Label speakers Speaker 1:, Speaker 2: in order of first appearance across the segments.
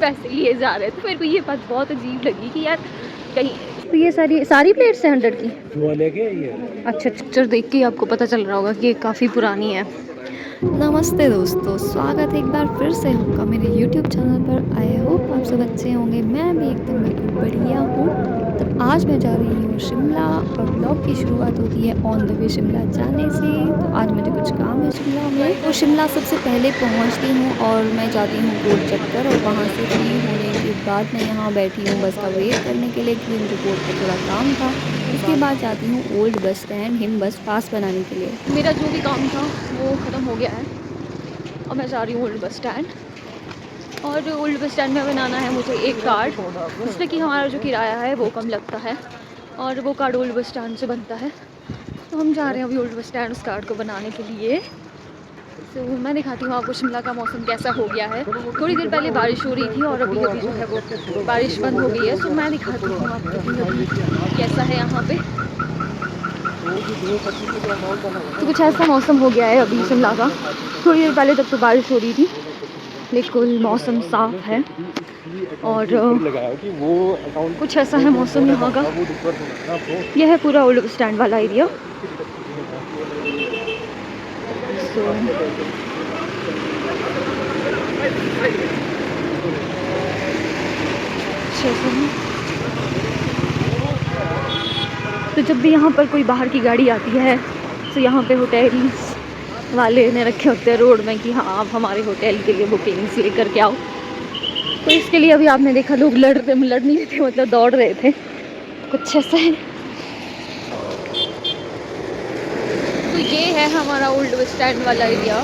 Speaker 1: पैसे लिए जा रहे थे। मेरे को ये बात बहुत अजीब लगी कि यार कहीं तो ये सारी प्लेट्स हैं 100 की। अच्छा, पिक्चर देख के आपको पता चल रहा होगा कि ये काफ़ी पुरानी है।
Speaker 2: नमस्ते दोस्तों, स्वागत है एक बार फिर से आपका मेरे YouTube चैनल पर। आई होप आप सब अच्छे होंगे। मैं भी एकदम बिल्कुल बढ़िया हूँ। तो आज मैं जा रही हूँ शिमला और ब्लॉग की शुरुआत होती है ऑन द वे शिमला जाने से। तो आज मुझे कुछ काम है शिमला में, तो शिमला सबसे पहले पहुँचती हूँ और मैं जाती हूँ गोल चक्कर, और वहाँ से फ्री होने के बाद मैं यहाँ बैठी हूँ बस का वेट करने के लिए, क्योंकि मुझे बोर्ड पर थोड़ा काम था। उसके बाद जाती हूँ ओल्ड बस स्टैंड हिम बस पास बनाने के लिए।
Speaker 1: मेरा जो भी काम था वो ख़त्म हो गया है और मैं जा रही हूँ ओल्ड बस स्टैंड। और ओल्ड बस स्टैंड में बनाना है मुझे एक कार्ड, जिसमें कि हमारा जो किराया है वो कम लगता है, और वो कार्ड ओल्ड बस स्टैंड से बनता है। तो हम जा रहे हैं अभी ओल्ड बस स्टैंड उस कार्ड को बनाने के लिए। तो मैं दिखाती हूँ आपको शिमला का मौसम कैसा हो गया है। थोड़ी देर पहले बारिश हो रही थी और अभी अभी जो है वो बारिश बंद हो गई है। तो मैं दिखाती हूँ आपको कि अभी कैसा है यहाँ पे। तो कुछ ऐसा मौसम हो गया है अभी शिमला का। थोड़ी देर पहले तक तो बारिश हो रही थी, लेकिन मौसम साफ है और कुछ ऐसा है मौसम यहाँ का। यह है पूरा ओल्ड बस स्टैंड वाला एरिया। तो जब भी यहाँ पर कोई बाहर की गाड़ी आती है तो यहाँ पे होटल्स वाले ने रखे होते हैं रोड में कि हाँ आप हमारे होटल के लिए बुकिंग्स लेकर के आओ। तो इसके लिए अभी आपने देखा लोग लड़ नहीं रहे थे, मतलब दौड़ रहे थे। कुछ ऐसा है। तो ये है हमारा ओल्ड बस स्टैंड वाला एरिया।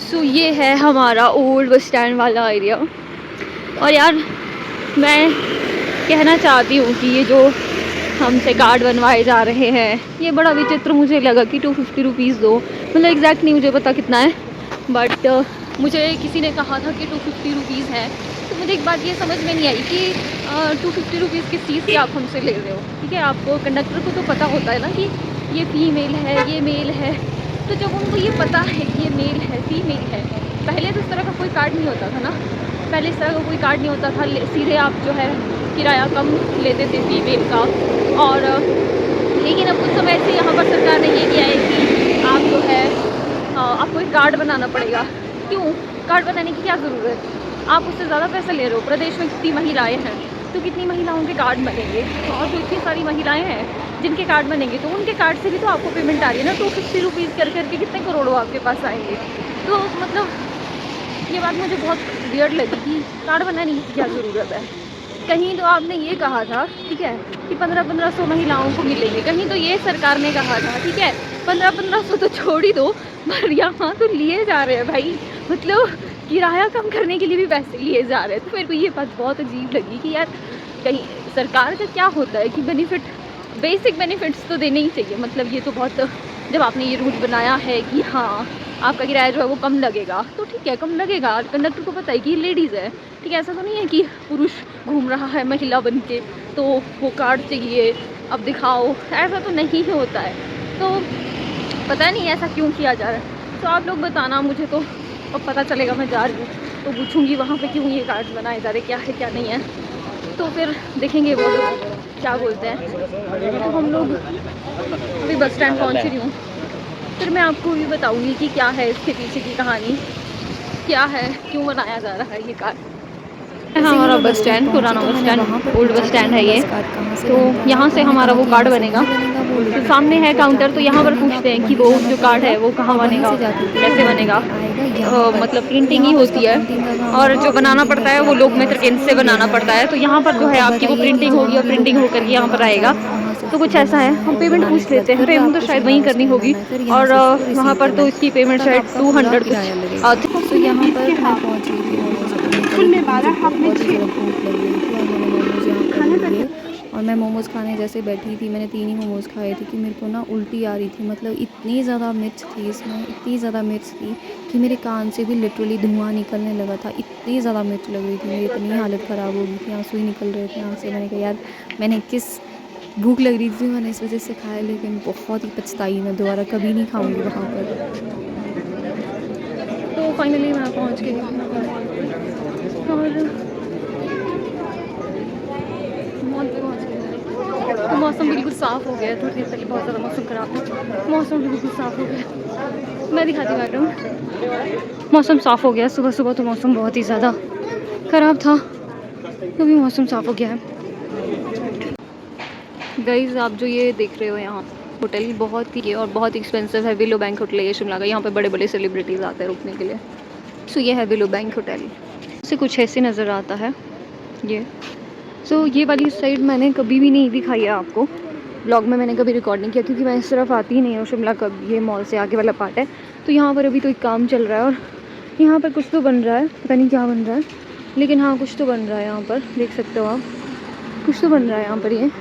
Speaker 1: सो ये है हमारा ओल्ड बस स्टैंड वाला एरिया। और यार मैं कहना चाहती हूँ कि ये जो हमसे कार्ड बनवाए जा रहे हैं ये बड़ा विचित्र मुझे लगा कि 250 रुपीज़ दो, मतलब एग्जैक्ट नहीं मुझे पता कितना है, बट मुझे किसी ने कहा था कि 250 रुपीज़ है। तो मुझे एक बात ये समझ में नहीं आई कि 250 रुपीज़ किस चीज़ की आप हमसे ले रहे हो। ठीक है, आपको कंडक्टर को तो पता होता है ना कि ये फीमेल है ये मेल है। तो जब उनको ये पता है कि ये मेल है फीमेल है, पहले तो इस तरह का कोई कार्ड नहीं होता था ना। पहले इस तरह का कोई कार्ड नहीं होता था, सीधे आप जो है किराया कम लेते थे फीमेल का। और लेकिन अब कुछ समय से यहाँ पर सरकार ने ये किया है कि आप जो है आपको एक कार्ड बनाना पड़ेगा। क्यों कार्ड बनाने की क्या ज़रूरत? आप उससे ज़्यादा पैसा ले रहे हो। प्रदेश में कितनी महिलाएं हैं, तो कितनी महिलाओं के कार्ड बनेंगे, और जो इतनी सारी महिलाएं हैं जिनके कार्ड बनेंगे तो उनके कार्ड से भी तो आपको पेमेंट आ रही है ना। 250 रुपीज़ कर करके कितने करोड़ों आपके पास आएंगे। तो मतलब ये बात मुझे बहुत वियर्ड लगी कि कार्ड बनाने की क्या ज़रूरत है। कहीं तो आपने ये कहा था ठीक है कि 1500 महिलाओं को मिलेंगे, कहीं तो ये सरकार ने कहा था ठीक है 1500 तो छोड़ ही दो, पर यहाँ तो लिए जा रहे हैं भाई। मतलब किराया कम करने के लिए भी पैसे लिए जा रहे हैं। तो मेरे को ये बात बहुत अजीब लगी कि यार कहीं सरकार का क्या होता है कि बेनिफिट, बेसिक बेनिफिट्स तो देने ही चाहिए। मतलब ये तो बहुत, जब आपने ये रूल बनाया है कि हाँ आपका किराया जो है वो कम लगेगा तो ठीक है कम लगेगा। कंडक्टर को पता है कि लेडीज़ है, ठीक है, ऐसा तो नहीं है कि पुरुष घूम रहा है महिला बन के तो वो कार्ड चाहिए अब दिखाओ, ऐसा तो नहीं होता है। तो पता नहीं ऐसा क्यों किया जा रहा है। तो आप लोग बताना मुझे, तो अब पता चलेगा। मैं जा रही हूँ तो पूछूँगी वहाँ पे क्यों ये कार्ड बनाए जा रहे, क्या है क्या नहीं है, तो फिर देखेंगे वो लोग क्या बोलते हैं। तो हम लोग अभी बस स्टैंड पहुँच रही हूँ, फिर मैं आपको भी बताऊँगी कि क्या है इसके पीछे की कहानी, क्या है क्यों बनाया जा रहा है ये कार्ड। हमारा बस स्टैंड पुराना bus stand old bus stand है ये। तो यहाँ से हमारा वो कार्ड बनेगा, तो सामने है काउंटर, तो यहाँ पर पूछते हैं कि वो जो कार्ड है वो कहाँ बनेगा कैसे बनेगा। मतलब प्रिंटिंग ही होती है और जो बनाना पड़ता है वो लोक मित्र केंद्र से बनाना पड़ता है। तो यहाँ पर जो है आपकी वो प्रिंटिंग होगी और प्रिंटिंग होकर के यहाँ पर आएगा। तो कुछ ऐसा है, हम पेमेंट पूछ लेते हैं। पेमेंट तो शायद वहीं करनी होगी, और वहाँ पर तो इसकी पेमेंट शायद 200 कुछ।
Speaker 2: तो यहाँ पर मैं पहुँच गई थी मोमोज खाने के लिए, क्योंकि मुझे बहुत ही ज़्यादा भूख लग रही थी, और मैंने मोमोज़ यहाँ पर लिए। और मैं मोमोज़ खाने जैसे बैठी थी, मैंने 3 ही मोमोज़ खाए थे कि मेरे को ना उल्टी आ रही थी। मतलब इतनी ज़्यादा मिर्च थी इसमें, इतनी ज़्यादा मिर्च थी कि मेरे कान से भी लिटरली धुआं निकलने लगा था। इतनी ज़्यादा मिर्च लग रही थी, मेरी इतनी हालत ख़राब हो गई थी, आंसू ही निकल रहे थे आँख से। मैंने कहा यार मैंने किस भूख लग रही थी मैंने इस वजह से खाया, लेकिन बहुत ही पछताई, मैं दोबारा कभी नहीं खाऊँगी वहाँ पर।
Speaker 1: तो फाइनली मैं पहुंच गई हूँ और मॉल पे पहुंच गई। तो मौसम बिल्कुल साफ़ हो गया है, थोड़ी देर पहले बहुत ज़्यादा मौसम ख़राब था, मौसम भी बिल्कुल साफ़ हो गया। मैं दिखाती हूँ मैडम, मौसम साफ़ हो गया। सुबह सुबह तो मौसम बहुत ही ज़्यादा ख़राब था, तो भी मौसम साफ़ हो गया है। गाइस आप जो ये देख रहे हो यहाँ होटल बहुत ही और बहुत एक्सपेंसिव है। विलो बैंक होटल है ये शिमला का, यहाँ पे बड़े बड़े सेलिब्रिटीज़ आते हैं रुकने के लिए। सो ये है विलो बैंक होटल, से कुछ ऐसे नज़र आता है ये। सो ये वाली साइड मैंने कभी भी नहीं दिखाई है आपको, ब्लॉग में मैंने कभी रिकॉर्ड नहीं किया क्योंकि मैं इस तरफ आती ही नहीं हूँ शिमला कब। ये मॉल से आगे वाला पार्ट है। तो यहाँ पर अभी तो एक काम चल रहा है और यहाँ पर कुछ तो बन रहा है, पता नहीं क्या बन रहा है, लेकिन हाँ कुछ तो बन रहा है। यहाँ पर देख सकते हो आप, कुछ तो बन रहा है यहाँ पर। ये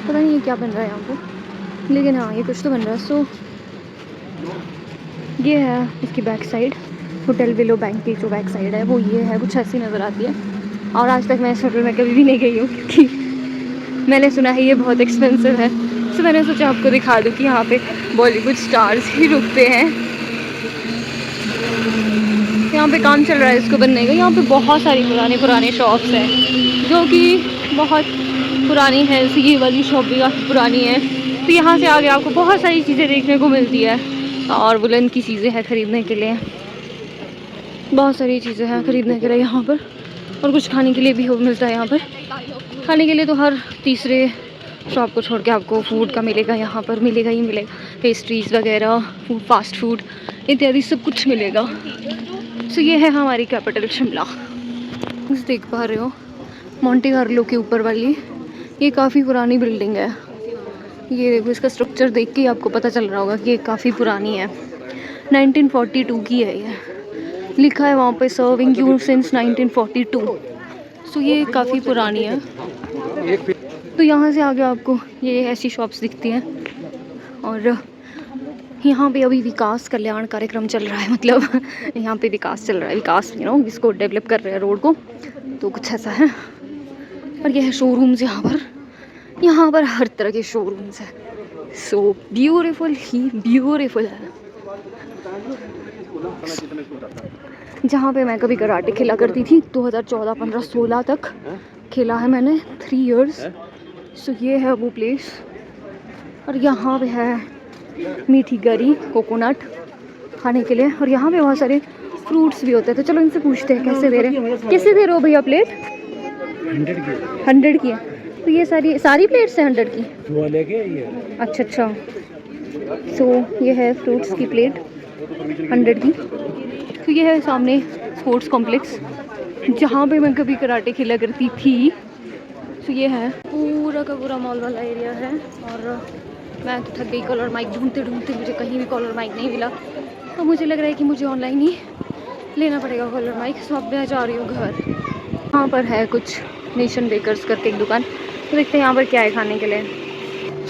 Speaker 1: पता नहीं ये क्या बन रहा है यहाँ पर, लेकिन हाँ ये कुछ तो बन रहा है। सो ये है इसकी back side, hotel willow bank की जो बैक साइड है वो ये है, कुछ ऐसी नज़र आती है। और आज तक मैं इस होटल में कभी भी नहीं गई हूँ क्योंकि मैंने सुना है ये बहुत एक्सपेंसिव है। सो मैंने सोचा आपको दिखा दूँ कि यहाँ पे बॉलीवुड स्टार्स ही रुकते हैं। यहाँ पे काम चल रहा है इसको बनने का। यहाँ पे बहुत सारी पुराने शॉप्स हैं जो कि बहुत पुरानी है। जैसे ये वाली शॉप भी काफ़ी पुरानी है। तो यहाँ से आगे आपको बहुत सारी चीज़ें देखने को मिलती है और वुलन की चीज़ें हैं ख़रीदने के लिए, बहुत सारी चीज़ें हैं ख़रीदने के लिए यहाँ पर। और कुछ खाने के लिए भी मिलता है यहाँ पर। खाने के लिए तो हर तीसरे शॉप को छोड़ के आपको फूड का मिलेगा, यहाँ पर मिलेगा ही मिलेगा। पेस्ट्रीज़ वगैरह, फूड, फास्ट फूड इत्यादि सब कुछ मिलेगा। सो ये है हमारी कैपिटल शिमला। देख पा रहे हो मोंटे कार्लो के ऊपर वाली ये काफ़ी पुरानी बिल्डिंग है। ये देखो, इसका स्ट्रक्चर देख के आपको पता चल रहा होगा कि ये काफ़ी पुरानी है। 1942 की है ये, लिखा है वहाँ पे सर्विंग यू सिंस 1942। सो ये काफ़ी पुरानी है। तो यहाँ से आगे आपको ये ऐसी शॉप्स दिखती हैं और यहाँ पे अभी विकास कल्याण कार्यक्रम चल रहा है, मतलब यहाँ पे विकास चल रहा है, विकास इसको डेवलप कर रहे हैं रोड को, तो कुछ ऐसा है। और यह है शोरूम्स, यहाँ पर हर तरह के शोरूम्स हैं। सो ब्यूटीफुल ही ब्यूटीफुल है। जहाँ पे मैं कभी कराटे खेला करती थी 2014, 15, 16 तक खेला है मैंने, 3 इयर्स। सो ये है वो प्लेस। और यहाँ पे है मीठी गरी कोकोनट खाने के लिए, और यहाँ पे बहुत सारे फ्रूट्स भी होते हैं। तो चलो इनसे पूछते हैं कैसे दे रहे हैं। कैसे दे रहे हो भैया प्लेट? 100 की है। तो ये सारी प्लेट्स हैं 100 की? अच्छा। सो ये है फ्रूट्स की प्लेट 100 की। तो ये है सामने स्पोर्ट्स कॉम्प्लेक्स जहाँ पे मैं कभी कराटे खेला करती थी। तो ये है पूरा का पूरा मॉल वाला एरिया है। और मैं तो थक गई, कॉलर माइक ढूंढते ढूंढते मुझे कहीं भी कॉलर माइक नहीं मिला। तो मुझे लग रहा है कि मुझे ऑनलाइन ही लेना पड़ेगा कॉलर माइक। सो अब मैं जा रही हूँ घर। यहाँ पर है कुछ नेशन बेकर्स करके एक दुकान, तो देखते हैं यहाँ पर क्या है खाने के लिए।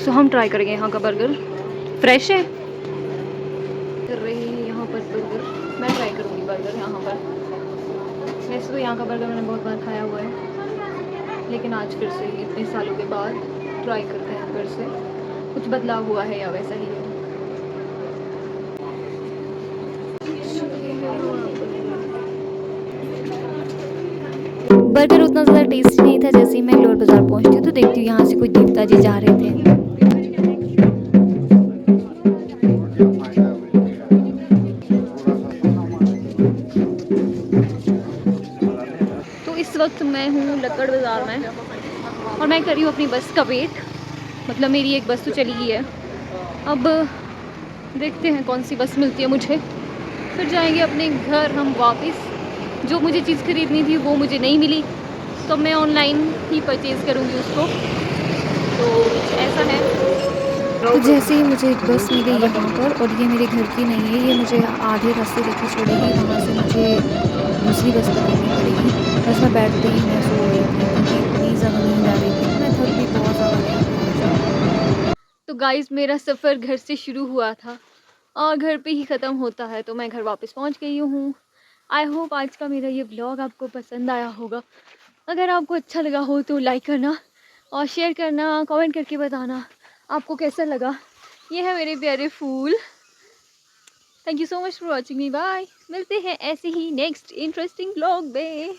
Speaker 1: सो हम ट्राई करेंगे यहाँ का बर्गर। फ्रेश है कर रही है यहाँ पर बर्गर। मैं ट्राई करूँगी बर्गर यहाँ पर। वैसे तो यहाँ का बर्गर मैंने बहुत बार खाया हुआ है, लेकिन आज फिर से इतने सालों के बाद ट्राई करते हैं फिर से। कुछ बदलाव हुआ है या वैसा ही है?
Speaker 2: बर्गर उतना ज़्यादा टेस्टी नहीं था। जैसे ही मैं लोअर बाज़ार पहुंचती हूँ तो देखती हूँ यहाँ से कोई देवता जी जा रहे थे।
Speaker 1: तो इस वक्त मैं हूँ लक्कड़ बाज़ार में और मैं कर रही हूँ अपनी बस का वेट। मतलब मेरी एक बस तो चली गई है, अब देखते हैं कौन सी बस मिलती है मुझे, फिर जाएंगे अपने घर हम वापस। जो मुझे चीज़ खरीदनी थी वो मुझे नहीं मिली, तो मैं ऑनलाइन ही परचेज़ करूँगी उसको। तो ऐसा है।
Speaker 2: तो जैसे ही मुझे एक बस मिली यहाँ पर, और ये मेरे घर की नहीं है, ये मुझे आधे रास्ते लेके छोड़ेगी, वहाँ से मुझे दूसरी बस पकड़नी पड़ेगी। बस में बैठते ही मैं सो गई थी क्योंकि इतनी ज़्यादा नींद आ रही थी। मैं थक भी बहुत ज़्यादा गई थी।
Speaker 1: तो गाइस मेरा सफ़र घर से शुरू हुआ था और घर पे ही ख़त्म होता है, तो मैं घर वापस पहुंच गई हूँ। आई होप आज का मेरा ये व्लॉग आपको पसंद आया होगा। अगर आपको अच्छा लगा हो तो लाइक करना और शेयर करना, कमेंट करके बताना आपको कैसा लगा। ये है मेरे प्यारे फूल। Thank you so much for watching me, bye. मिलते हैं ऐसे ही नेक्स्ट इंटरेस्टिंग ब्लॉग में।